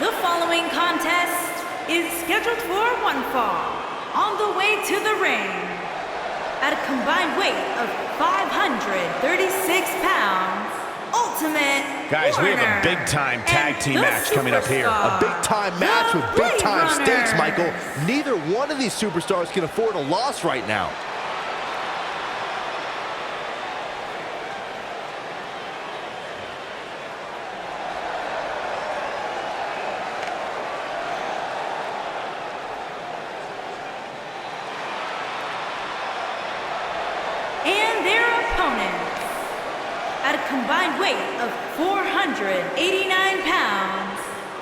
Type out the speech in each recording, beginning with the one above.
The following contest is scheduled for one fall. On the way to the ring, at a combined weight of 536 pounds, Ultimate Guys, Warner we have a big-time tag team match coming up here. A big-time match with big-time stakes, Michael. Neither one of these superstars can afford a loss right now. And their opponents, at a combined weight of 489 pounds,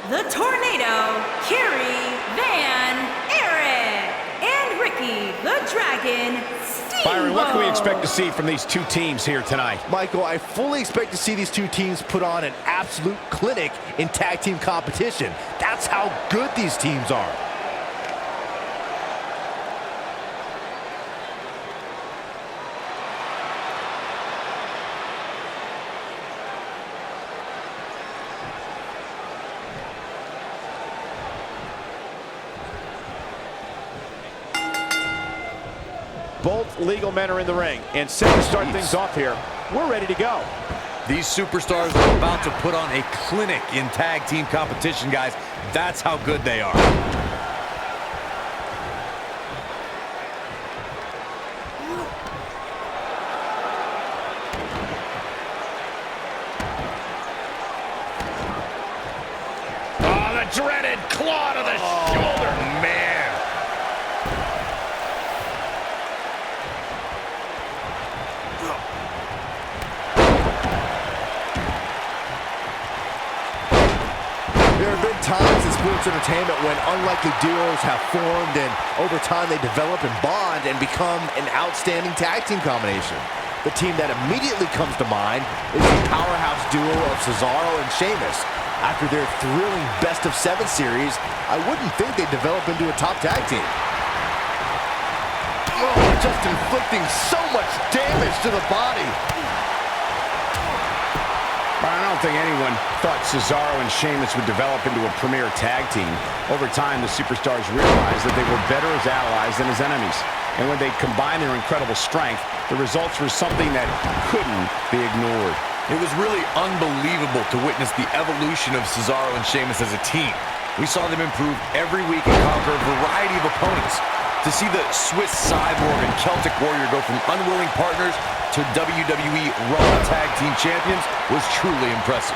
the Tornado, Kerry Van Erich, and Ricky the Dragon Steamboat. Byron, what can we expect to see from these two teams here tonight? Michael, I fully expect to see these two teams put on an absolute clinic in tag team competition. That's how good these teams are. Both legal men are in the ring, and set to start things off here, we're ready to go. These superstars are about to put on a clinic in tag team competition, guys. That's how good they are. Oh, the dreaded claw to the shoulder, man. There have been times in sports entertainment when unlikely duos have formed, and over time they develop and bond and become an outstanding tag team combination. The team that immediately comes to mind is the powerhouse duo of Cesaro and Sheamus. After their thrilling best-of-7 series, I wouldn't think they'd develop into a top tag team. Oh, just inflicting so much damage to the body. I don't think anyone thought Cesaro and Sheamus would develop into a premier tag team. Over time, the superstars realized that they were better as allies than as enemies. And when they combined their incredible strength, the results were something that couldn't be ignored. It was really unbelievable to witness the evolution of Cesaro and Sheamus as a team. We saw them improve every week and conquer a variety of opponents. To see the Swiss Cyborg and Celtic Warrior go from unwilling partners to WWE Raw Tag Team Champions was truly impressive.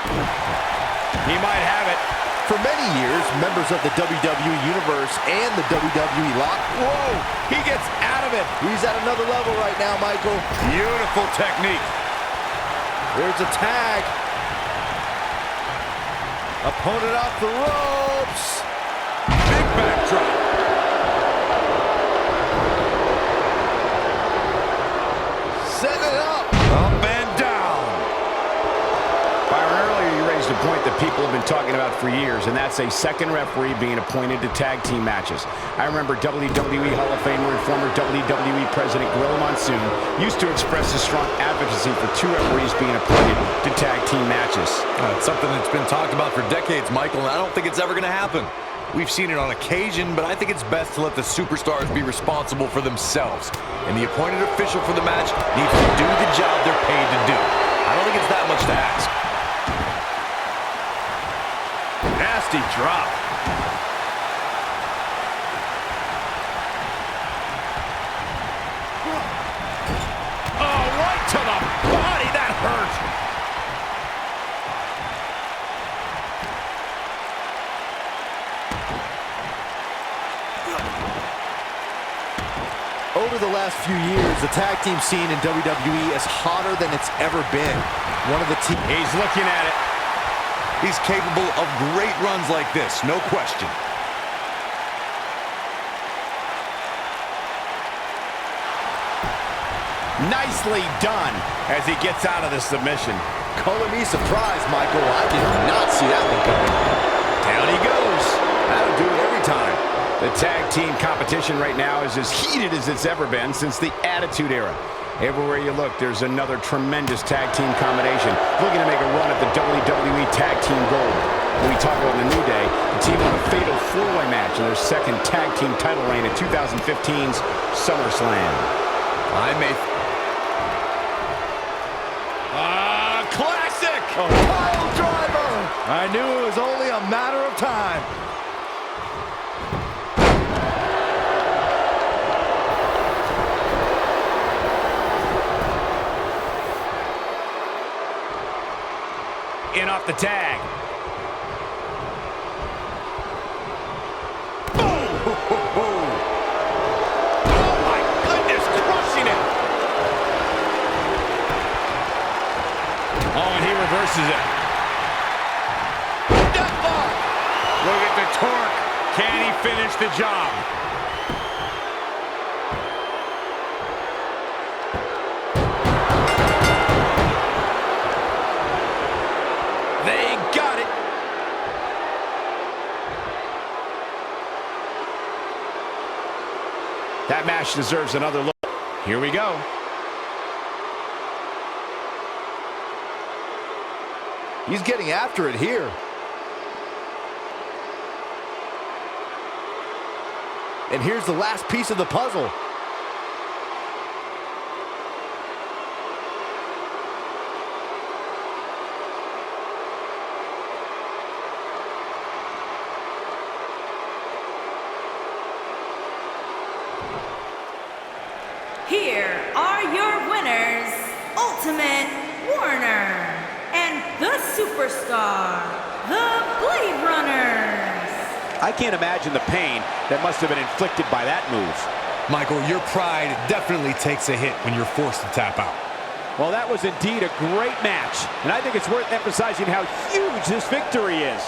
He might have it. For many years, members of the WWE Universe and the WWE Lock... Whoa! He gets out of it. He's at another level right now, Michael. Beautiful technique. There's a tag. Opponent off the ropes. Big backdrop. Set it up. Up and down. Byron, earlier you raised a point that people have been talking about for years, and that's a second referee being appointed to tag team matches. I remember WWE Hall of Famer and former WWE President Gorilla Monsoon used to express his strong advocacy for two referees being appointed to tag team matches. It's something that's been talked about for decades, Michael, and I don't think it's ever going to happen. We've seen it on occasion, but I think it's best to let the superstars be responsible for themselves. And the appointed official for the match needs to do the job they're paid to do. I don't think it's that much to ask. Nasty drop. Oh, right to the body. That hurt. Over the last few years, the tag team scene in WWE is hotter than it's ever been. One of the teams... He's looking at it. He's capable of great runs like this, no question. Nicely done as he gets out of the submission. Color me surprised, Michael. I did not see that one coming. Down he goes. That'll do it every time. The tag team competition right now is as heated as it's ever been since the Attitude Era. Everywhere you look, there's another tremendous tag team combination looking to make a run at the WWE Tag Team Gold. When we talk about the New Day, the team won a fatal four-way match in their second tag team title reign at 2015's SummerSlam. Classic! A pile driver! I knew it was only a matter of time. In off the tag. Reverses it. Deathlock! Look at the torque. Can he finish the job? They got it. That match deserves another look. Here we go. He's getting after it here. And here's the last piece of the puzzle. Here are your winners, Ultimate Warner and the Superstar, the Blade Runners. I can't imagine the pain that must have been inflicted by that move. Michael, your pride definitely takes a hit when you're forced to tap out. Well, that was indeed a great match, and I think it's worth emphasizing how huge this victory is.